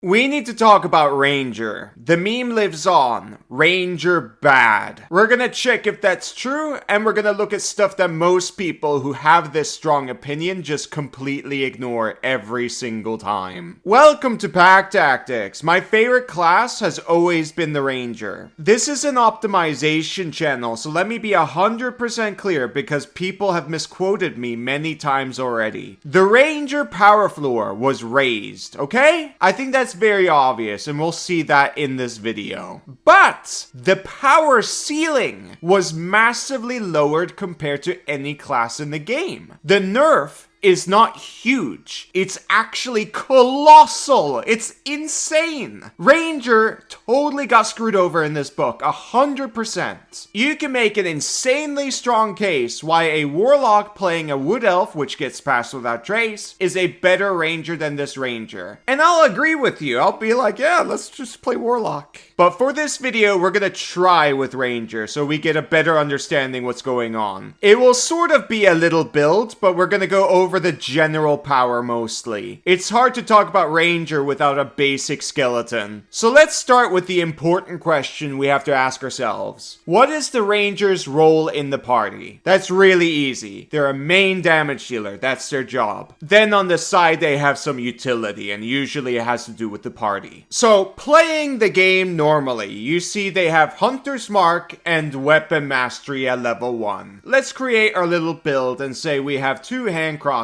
We need to talk about Ranger. The meme lives on. Ranger bad. We're gonna check if that's true, and we're gonna look at stuff that most people who have this strong opinion just completely ignore every single time. Welcome to Pack Tactics. My favorite class has always been the Ranger. This is an optimization channel, so let me be 100% clear because people have misquoted me many times already. The Ranger power floor was raised, okay? I think that's very obvious, and we'll see that in this video. But the power ceiling was massively lowered compared to any class in the game. The nerf is not huge. It's actually colossal. It's insane. Ranger totally got screwed over in this book, 100%. You can make an insanely strong case why a warlock playing a wood elf, which gets past without trace, is a better ranger than this ranger. And I'll agree with you. I'll be like, yeah, let's just play warlock. But for this video, we're gonna try with ranger so we get a better understanding what's going on. It will sort of be a little build, but we're gonna go over the general power mostly. It's hard to talk about ranger without a basic skeleton. So let's start with the important question we have to ask ourselves. What is the ranger's role in the party? That's really easy. They're a main damage dealer. That's their job. Then on the side, they have some utility, and usually it has to do with the party. So playing the game normally, you see they have Hunter's Mark and Weapon Mastery at level 1. Let's create our little build and say we have 2 hand crossbows.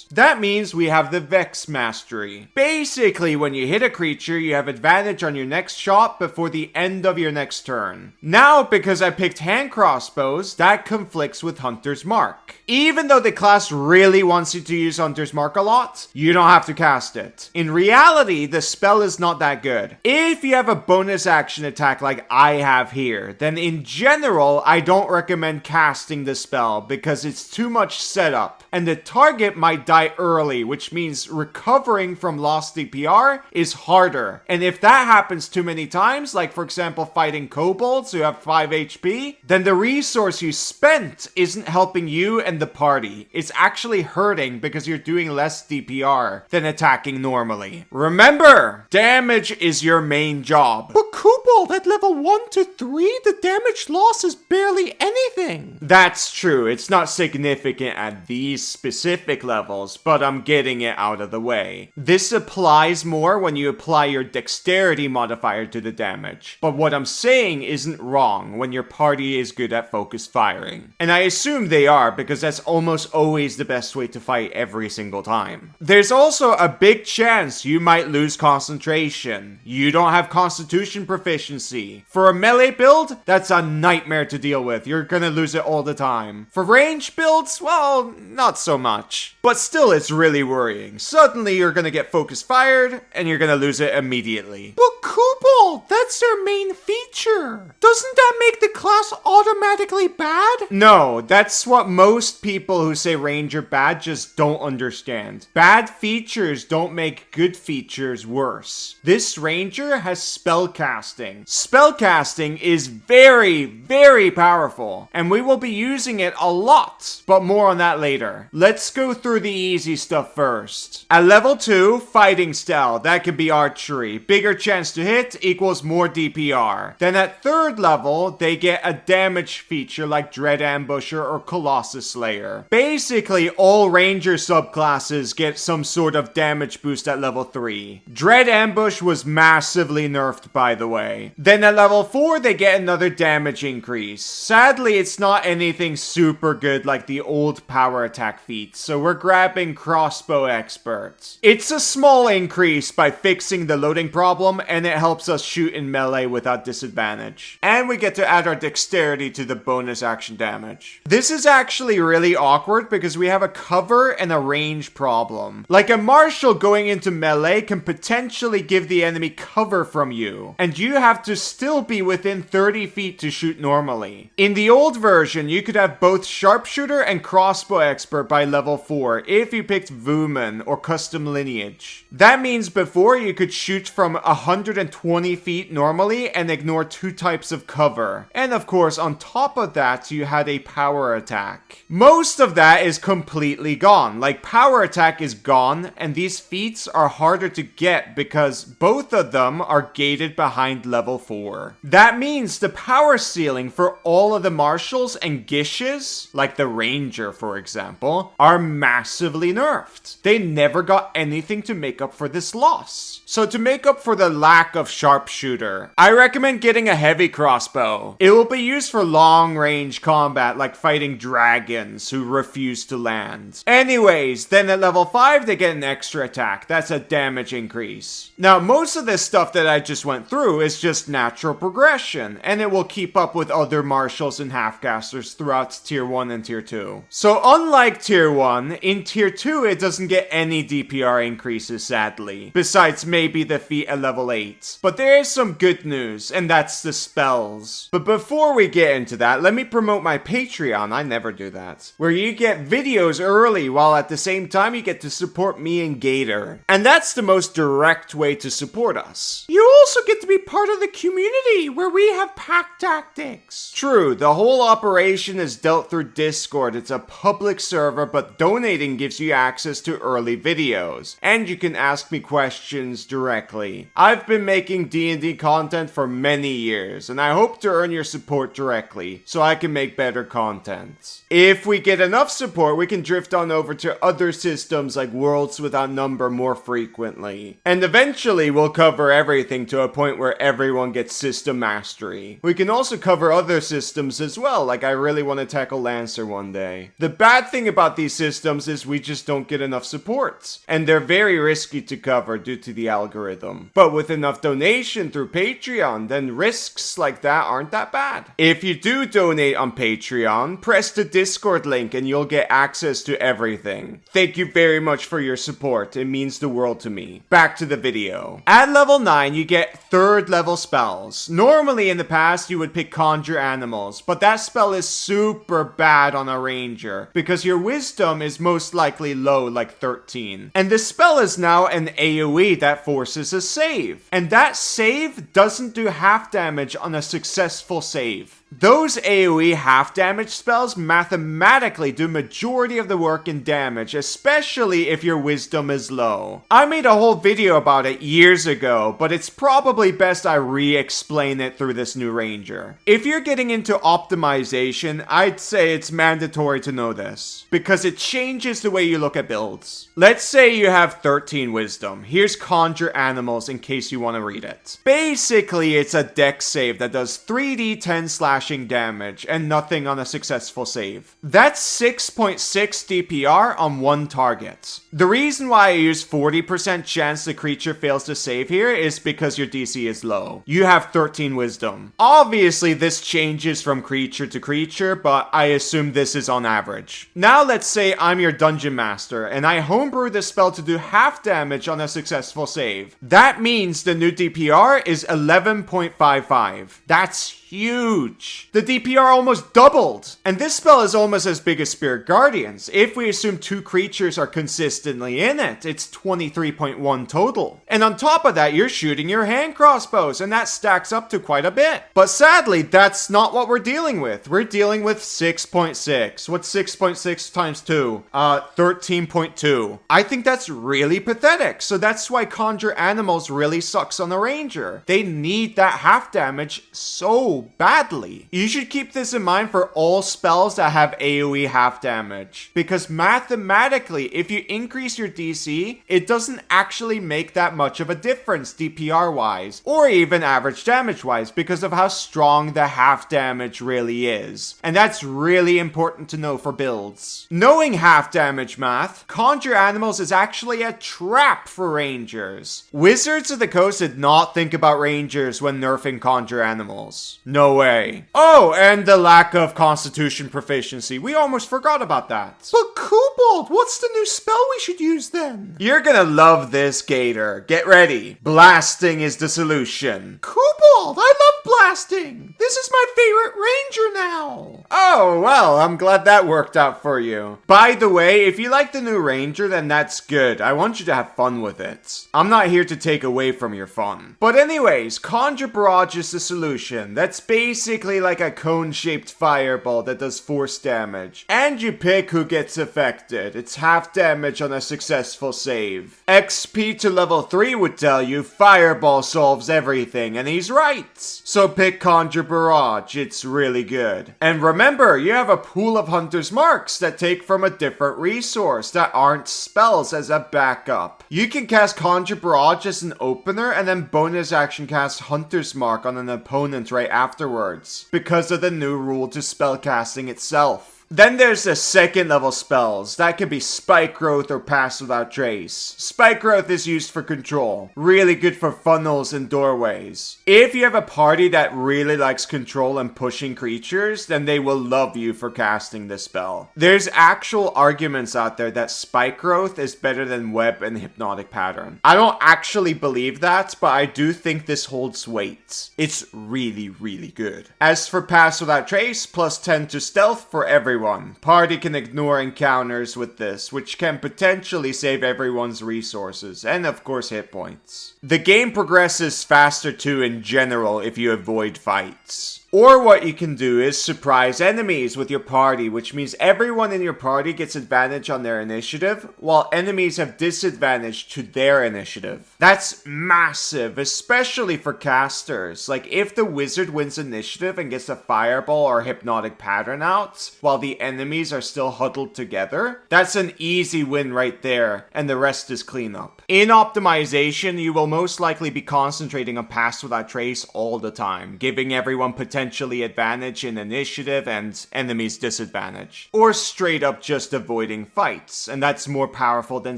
That means we have the Vex Mastery. Basically, when you hit a creature, you have advantage on your next shot before the end of your next turn. Now, because I picked hand crossbows, that conflicts with Hunter's Mark. Even though the class really wants you to use Hunter's Mark a lot, you don't have to cast it. In reality, the spell is not that good. If you have a bonus action attack like I have here, then in general, I don't recommend casting the spell because it's too much setup, and the target might die early, which means recovering from lost DPR is harder. And if that happens too many times, like for example fighting kobolds who have 5 HP, then the resource you spent isn't helping you and the party. It's actually hurting because you're doing less DPR than attacking normally. Remember, damage is your main job. But Kobold at level 1 to 3, the damage loss is barely anything. That's true, it's not significant at these specific levels, but I'm getting it out of the way. This applies more when you apply your dexterity modifier to the damage. But what I'm saying isn't wrong when your party is good at focused firing. And I assume they are because that's almost always the best way to fight every single time. There's also a big chance you might lose concentration. You don't have constitution proficiency. For a melee build, that's a nightmare to deal with. You're gonna lose it all the time. For range builds, well, not so much. But still, it's really worrying. Suddenly, you're gonna get focus fired, and you're gonna lose it immediately. But Kobold, that's their main feature. Doesn't that make the class automatically bad? No, that's what most people who say Ranger bad just don't understand. Bad features don't make good features worse. This Ranger has spellcasting. Spellcasting is very, very powerful, and we will be using it a lot, but more on that later. Let's go through the easy stuff first. At level 2, fighting style. That could be archery. Bigger chance to hit equals more DPR. Then at 3rd level, they get a damage feature like Dread Ambusher or Colossus Slayer. Basically, all ranger subclasses get some sort of damage boost at level 3. Dread Ambush was massively nerfed, by the way. Then at level 4, they get another damage increase. Sadly, it's not anything super good like the old power attack feats, so we're grabbing Crossbow Experts. It's a small increase by fixing the loading problem, and it helps us shoot in melee without disadvantage. And we get to add our dexterity to the bonus action damage. This is actually really awkward because we have a cover and a range problem. Like a marshal going into melee can potentially give the enemy cover from you, and you have to still be within 30 feet to shoot normally. In the old version, you could have both sharpshooter and crossbow expert by level 4 if you picked Vuman or custom lineage. That means before you could shoot from 120 feet normally and ignore 2 types of cover. And of course, on top of that, you had a power attack. Most of that is completely gone. Like, power attack is gone, and these feats are harder to get because both of them are gated behind level 4. That means the power ceiling for all of the marshals and gishes, like the ranger for example, are massively nerfed. They never got anything to make up for this loss. So to make up for the lack of sharpshooter, I recommend getting a heavy crossbow. It will be used for long range combat like fighting dragons who refuse to land. Anyways, then at level 5 they get an extra attack. That's a damage increase. Now most of this stuff that I just went through is just natural progression, and it will keep up with other marshals and halfcasters throughout tier 1 and tier 2. So unlike tier 1, in tier 2 it doesn't get any DPR increases sadly, besides maybe the feat at level 8. But there is some good news, and that's the spells. But before we get into that, let me promote my Patreon, I never do that, where you get videos early while at the same time you get to support me and Gator. And that's the most direct way to support us. You also get to be part of the community where we have pack tactics. True, the whole operation is dealt through Discord. It's a public server, but donating gives you access to early videos, and you can ask me questions directly. I've been making D&D content for many years, and I hope to earn your support directly, so I can make better content. If we get enough support, we can drift on over to other systems like Worlds Without Number more frequently. And eventually we'll cover everything to a point where everyone gets system mastery. We can also cover other systems as well, like I really want to tackle Lancer one day. The bad thing about these systems is we just don't get enough support, and they're very risky to cover due to the algorithm. But with enough donation through Patreon, then risks like that aren't that bad. If you do donate on Patreon, press the Discord link and you'll get access to everything. Thank you very much for your support, it means the world to me. Back to the video. At level 9, you get 3rd level spells. Normally in the past, you would pick Conjure Animals, but that spell is super bad on a ranger, because your wisdom is most likely low, like 13. And the spell is now an AoE that forces a save. And that save doesn't do half damage on a successful save. Those AoE half damage spells mathematically do majority of the work in damage, especially if your wisdom is low. I made a whole video about it years ago, but it's probably best I re-explain it through this new ranger. If you're getting into optimization, I'd say it's mandatory to know this, because it changes the way you look at builds. Let's say you have 13 wisdom. Here's Conjure Animals in case you want to read it. Basically, it's a dex save that does 3d10 slashing damage and nothing on a successful save. That's 6.6 DPR on one target. The reason why I use 40% chance the creature fails to save here is because your DC is low. You have 13 wisdom. Obviously, this changes from creature to creature, but I assume this is on average. Now let's say I'm your dungeon master and I homebrew this spell to do half damage on a successful save. That means the new DPR is 11.55. That's huge. The DPR almost doubled. And this spell is almost as big as Spirit Guardians. If we assume 2 creatures are consistently in it, it's 23.1 total. And on top of that, you're shooting your hand crossbows, and that stacks up to quite a bit. But sadly, that's not what we're dealing with. We're dealing with 6.6. What's 6.6 times 2? 13.2. I think that's really pathetic. So that's why Conjure Animals really sucks on a ranger. They need that half damage so badly. You should keep this in mind for all spells that have AoE half damage, because mathematically, if you increase your DC, it doesn't actually make that much of a difference DPR wise, or even average damage wise, because of how strong the half damage really is. And that's really important to know for builds. Knowing half damage math, Conjure Animals is actually a trap for rangers. Wizards of the Coast did not think about rangers when nerfing Conjure Animals. No way. Oh, and the lack of Constitution proficiency. We almost forgot about that. But Kobold, what's the new spell we should use then? You're gonna love this, Gator. Get ready. Blasting is the solution. Kobold, I love blasting. This is my favorite ranger now. Oh, well, I'm glad that worked out for you. By the way, if you like the new ranger, then that's good. I want you to have fun with it. I'm not here to take away from your fun. But But anyways, Conjure Barrage is the solution. That's basically like a cone-shaped fireball that does force damage. And you pick who gets affected. It's half damage on a successful save. XP to level 3 would tell you fireball solves everything, and he's right. So pick Conjure Barrage, it's really good. And remember, you have a pool of Hunter's Marks that take from a different resource that aren't spells as a backup. You can cast Conjure Barrage as an opener and then bonus action cast Hunter's Mark on an opponent right afterwards, because of the new rule to spellcasting itself. Then there's the second level spells. That can be Spike Growth or Pass Without Trace. Spike Growth is used for control. Really good for funnels and doorways. If you have a party that really likes control and pushing creatures, then they will love you for casting this spell. There's actual arguments out there that Spike Growth is better than Web and Hypnotic Pattern. I don't actually believe that, but I do think this holds weight. It's really, really good. As for Pass Without Trace, plus 10 to Stealth for everyone. Party can ignore encounters with this, which can potentially save everyone's resources, and of course hit points. The game progresses faster too in general if you avoid fights. Or what you can do is surprise enemies with your party, which means everyone in your party gets advantage on their initiative, while enemies have disadvantage to their initiative. That's massive, especially for casters. Like, if the wizard wins initiative and gets a fireball or hypnotic pattern out, while the enemies are still huddled together, that's an easy win right there, and the rest is cleanup. In optimization, you will most likely be concentrating on Pass Without Trace all the time, giving everyone potentially advantage in initiative and enemies disadvantage. Or straight up just avoiding fights, and that's more powerful than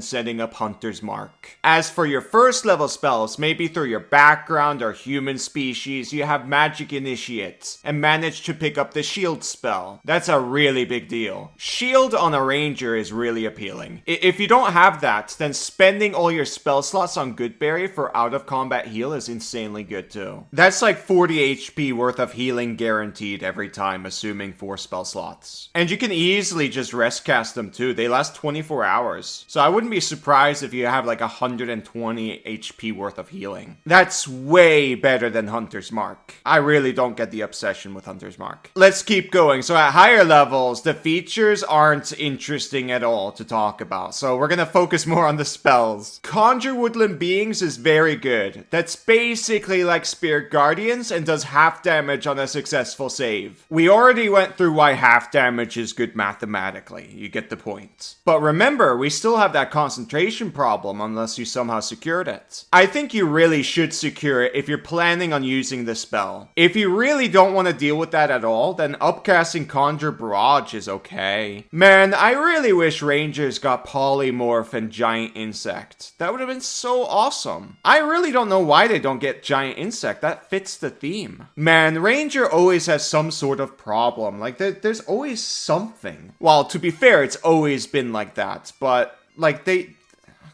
setting up Hunter's Mark. As for your first level spells, maybe through your background or human species, you have Magic Initiate, and manage to pick up the Shield spell. That's a really big deal. Shield on a ranger is really appealing. If you don't have that, then spending all your spell slots on Goodberry for out of combat heal is insanely good too. That's like 40 HP worth of healing guaranteed every time, assuming 4 spell slots. And you can easily just rest cast them too. They last 24 hours. So I wouldn't be surprised if you have like 120 HP worth of healing. That's way better than Hunter's Mark. I really don't get the obsession with Hunter's Mark. Let's keep going. So at higher levels, the features aren't interesting at all to talk about. So we're gonna focus more on the spells. Conjure Woodland Beings is very good. That's basically like Spirit Guardians and does half damage on a successful save. We already went through why half damage is good mathematically. You get the point. But remember, we still have that concentration problem unless you somehow secured it. I think you really should secure it if you're planning on using the spell. If you really don't want to deal with that at all, then upcasting Conjure Barrage is okay. Man, I really wish Rangers got Polymorph and Giant Insect. That would have been so awesome. I really don't know why they don't get Giant Insect. That fits the theme. Man, Ranger always has some sort of problem. Like, there's always something. Well, to be fair, it's always been like that. But, like,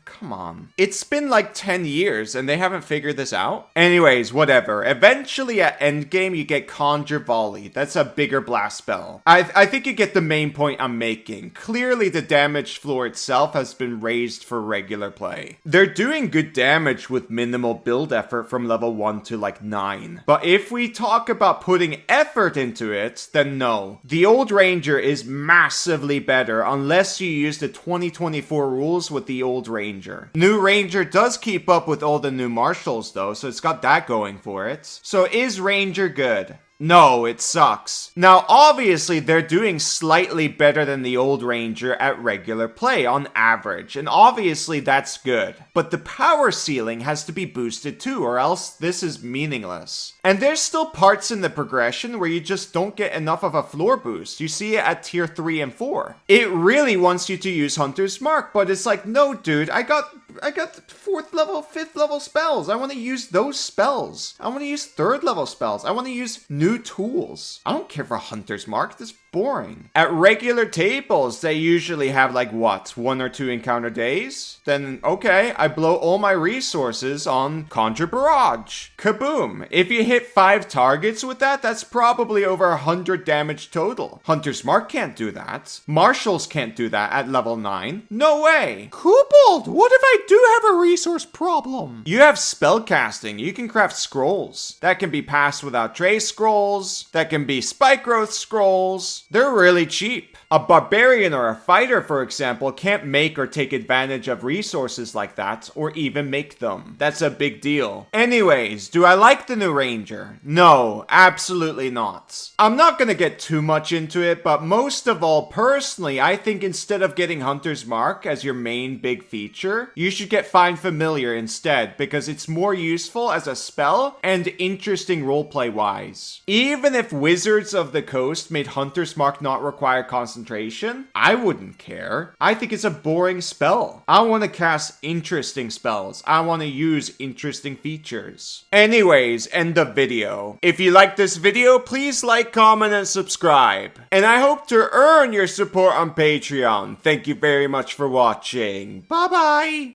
come on. It's been like 10 years and they haven't figured this out? Anyways, whatever. Eventually at endgame you get Conjure Volley. That's a bigger blast spell. I think you get the main point I'm making. Clearly the damage floor itself has been raised for regular play. They're doing good damage with minimal build effort from level 1 to like 9. But if we talk about putting effort into it, then no. The old Ranger is massively better unless you use the 2024 rules with the old Ranger. New Ranger does keep up with all the new marshals though, so it's got that going for it. So is Ranger good? No, it sucks. Now, obviously, they're doing slightly better than the old Ranger at regular play on average, and obviously that's good. But the power ceiling has to be boosted too, or else this is meaningless. And there's still parts in the progression where you just don't get enough of a floor boost. You see it at tier 3 and 4. It really wants you to use Hunter's Mark, but it's like, no dude, I got 4th level, 5th level spells. I want to use those spells. I want to use 3rd level spells. I want to use new tools. I don't care for Hunter's Mark. This boring. At regular tables, they usually have like what, 1 or 2 encounter days? Then okay, I blow all my resources on Conjure Barrage. Kaboom! If you hit 5 targets with that, that's probably over 100 damage total. Hunter's Mark can't do that. Marshals can't do that at level 9. No way! Kobold, what if I do have a resource problem? You have spellcasting. You can craft scrolls. That can be passed without trace scrolls. That can be spike growth scrolls. They're really cheap. A barbarian or a fighter, for example, can't make or take advantage of resources like that, or even make them. That's a big deal. Anyways, do I like the new ranger? No, absolutely not. I'm not gonna get too much into it, but most of all, personally, I think instead of getting Hunter's Mark as your main big feature, you should get Find Familiar instead, because it's more useful as a spell and interesting roleplay wise. Even if Wizards of the Coast made Hunter's Mark not require concentration, I wouldn't care. I think it's a boring spell. I want to cast interesting spells. I want to use interesting features. Anyways, end of video. If you like this video, please like, comment, and subscribe. And I hope to earn your support on Patreon. Thank you very much for watching. Bye bye!